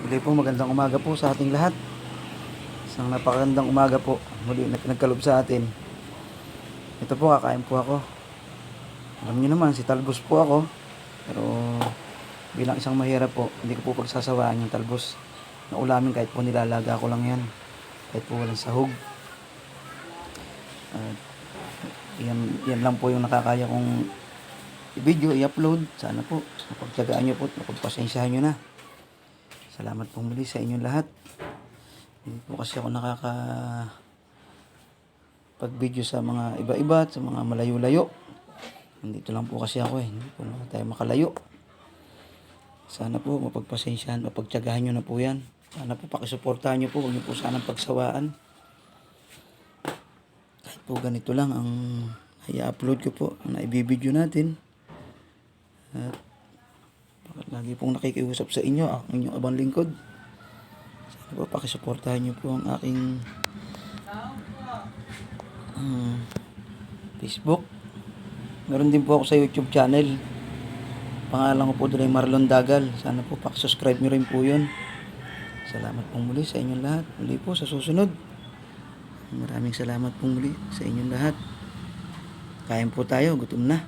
Muli po magandang umaga po sa ating lahat. Isang napakagandang umaga po. Muli na pinagkalob sa atin. Ito po, kakain po ako. Alam niyo naman, si talbos po ako. Pero bilang isang mahirap po, hindi ko po pagsasawaan yung talbos na ulamin kahit po nilalaga ko lang yan. Kahit po walang sahog. At yan lang po yung nakakaya kong i-video, i-upload. Sana po, mapagtyagaan nyo po at mapagpasensyahan nyo na. Salamat po muli sa inyong lahat. Hindi po kasi ako pag-video sa mga iba-iba at sa mga malayo-layo. Nandito lang po kasi ako hindi po na tayo makalayo. Sana po mapagpasensyahan, mapagtiyagahan nyo na po yan. Sana po pakisuportahan nyo po, huwag nyo po sanang pagsawaan. Kahit po ganito lang ang i-upload ko po, ang naibibideo natin. At lagi pong nakikiusap sa inyo, ang inyong abang lingkod. Sana po pakisuportahan nyo po ang aking Facebook. Meron din po ako sa YouTube channel. Pangalan ko po doon ay Marlon Dagal. Sana po pakisubscribe nyo rin po yun. Salamat po muli sa inyong lahat. Muli po sa susunod. Maraming salamat po muli sa inyong lahat. Kain po tayo, gutom na.